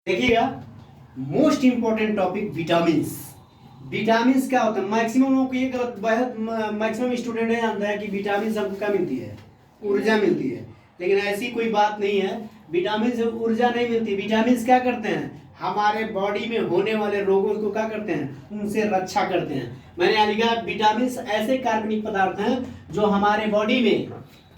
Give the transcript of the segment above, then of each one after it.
देखिएगा, most important topic vitamins. Vitamins क्या होता है? मैक्सिमम लोगों को ये गलत, बहुत मैक्सिमम स्टूडेंट नहीं जानता है कि विटामिन हमको क्या मिलती है, ऊर्जा मिलती है। लेकिन ऐसी कोई बात नहीं है, विटामिन से ऊर्जा नहीं मिलती। विटामिन क्या करते हैं? हमारे बॉडी में होने वाले रोगों को क्या करते हैं? उनसे रक्षा करते हैं। मैंने यहाँ लिखा, विटामिन ऐसे कार्बनिक पदार्थ हैं जो हमारे बॉडी में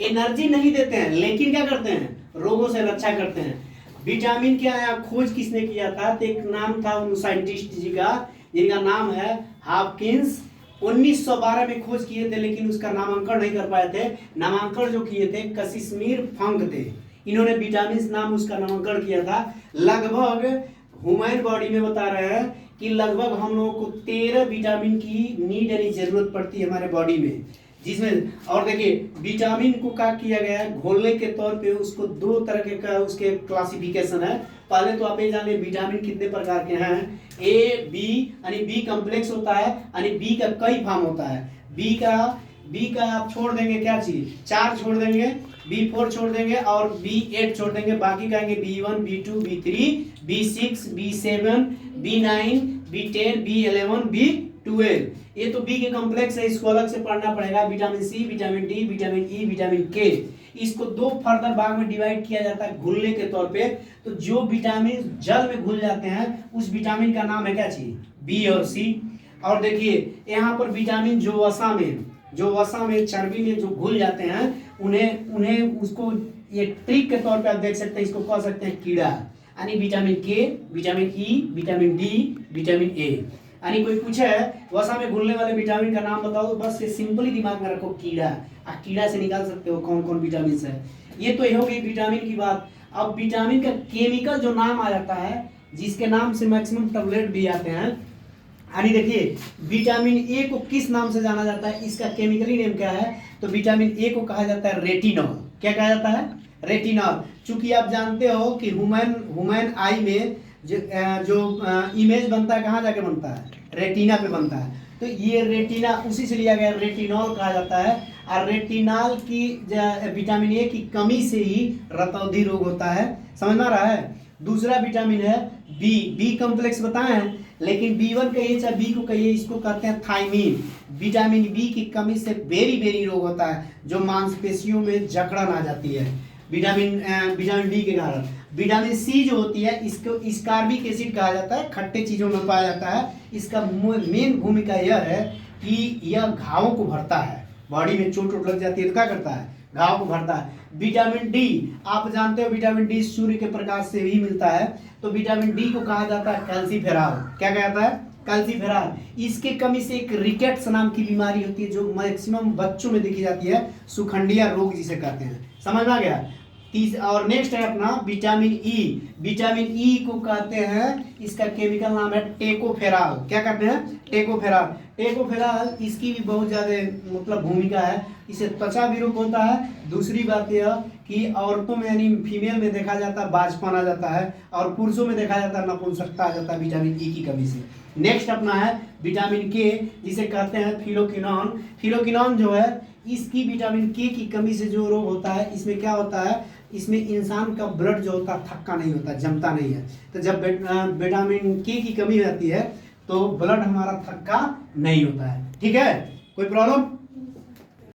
एनर्जी नहीं देते हैं, लेकिन क्या करते हैं? रोगों से रक्षा करते हैं। विटामिन क्या है, खोज किसने किया था? तो एक नाम था उन साइंटिस्ट जी का, जिनका नाम है हॉपकिंस। 1912 में खोज किए थे, लेकिन उसका नामांकन नहीं कर पाए थे। नामांकन जो किए थे कशिश्मीर फंक थे। इन्होंने विटामिन नाम उसका नामांकन किया था। लगभग ह्यूमन बॉडी में बता रहे हैं कि लगभग हम लोगों को 13 विटामिन की नीड यानी जरूरत पड़ती है हमारे बॉडी में, जिसमें और देखिए विटामिन को क्या किया गया है, घोलने के तौर पे उसको दो तरह के का उसके क्लासिफिकेशन है। पहले तो आप ये जानिए विटामिन कितने प्रकार के हैं। ए बी यानी बी कम्प्लेक्स होता है, यानी बी का कई फॉर्म होता है। बी का आप छोड़ देंगे क्या चीज, 4 छोड़ देंगे, B4 छोड़ देंगे और B8 छोड़ देंगे। बाकी कहेंगे B1 B2 B3 B6 B7 B9 B10 B11 B12। ये तो बी के कॉम्प्लेक्स है, इसको अलग से पढ़ना पड़ेगा। Vitamin C, vitamin D, vitamin E, vitamin K, इसको दो फर्दर भाग में डिवाइड किया जाता है घुलने के तौर पे। तो जो विटामिन जल में घुल जाते हैं उस विटामिन का नाम है क्या चीज? बी और सी। और देखिए यहाँ पर विटामिन जो वसा में चर्बी में जो घुल जाते हैं उन्हें उसको ये ट्रिक के तौर पे आप देख सकते हैं, इसको कह सकते हैं कीड़ा। यानी विटामिन के, vitamin E, vitamin D, vitamin A. यानी कोई पूछे वसा में घुलने वाले विटामिन का नाम बताओ, तो बस ये सिंपली दिमाग में रखो कीड़ा। कीड़ा से निकाल सकते हो कौन कौन विटामिन है। ये तो ये हो गई विटामिन की बात। अब विटामिन का केमिकल जो नाम आ जाता है, जिसके नाम से मैक्सिमम टैबलेट भी आते हैं। यानी देखिए विटामिन ए को किस नाम से जाना जाता है, इसका केमिकली नेम क्या है? तो विटामिन ए को कहा जाता है रेटिनॉल। क्या कहा जाता है? रेटिनॉल। चूंकि आप जानते हो कि ह्यूमन आई में जो इमेज बनता है कहाँ जाके बनता है? रेटिना पे बनता है। तो ये रेटिना उसी से लिया गया, रेटिनॉल कहा जाता है। और रेटिनॉल की विटामिन ए की कमी से ही रतौंधी रोग होता है। समझ में आ रहा है? दूसरा विटामिन है बी कॉम्प्लेक्स बताए हैं, लेकिन B1 कहिए चाहे बी को कहिए, इसको कहते हैं थायमीन। विटामिन बी की कमी से बेरी रोग होता है, जो मांसपेशियों में जकड़न आ जाती है विटामिन डी के कारण। विटामिन सी जो होती है इसको स्कार्बिक एसिड कहा जाता है, खट्टे चीजों में पाया जाता है। इसका मेन भूमिका यह है कि यह घावों को भरता है। बॉडी में चोट लग जाती है तो क्या करता है? घाव को भरता है। विटामिन डी आप जानते हो, विटामिन डी सूर्य के प्रकाश से भी मिलता है। तो विटामिन डी को कहा जाता है कैल्सीफेरॉल। क्या कहा जाता है? कैल्सीफेरॉल। इसके कमी से एक रिकेट्स नाम की बीमारी होती है, जो मैक्सिमम बच्चों में देखी जाती है, सुखंडिया रोग जिसे कहते हैं। समझ में आ गया? और नेक्स्ट है अपना विटामिन ई। विटामिन ई को कहते हैं, इसका केमिकल नाम है टेकोफेरॉल। क्या कहते हैं? टेकोफेरॉल इसकी भी बहुत ज्यादा मतलब भूमिका है। इसे त्वचा विरूप होता है। दूसरी बात यह कि औरतों में यानी फीमेल में देखा जाता है बाजपन आ जाता है, और पुरुषों में देखा जाता है नपुंसकता आ जाता है विटामिन ई की कमी से। नेक्स्ट अपना है विटामिन के, जिसे कहते हैं फिलोक्विनोन जो है, इसकी विटामिन के की कमी से जो रोग होता है, इसमें क्या होता है? इसमें इंसान का ब्लड जो होता है थक्का नहीं होता, जमता नहीं है। तो जब विटामिन के की कमी रहती है तो ब्लड हमारा थक्का नहीं होता है। ठीक है? कोई प्रॉब्लम?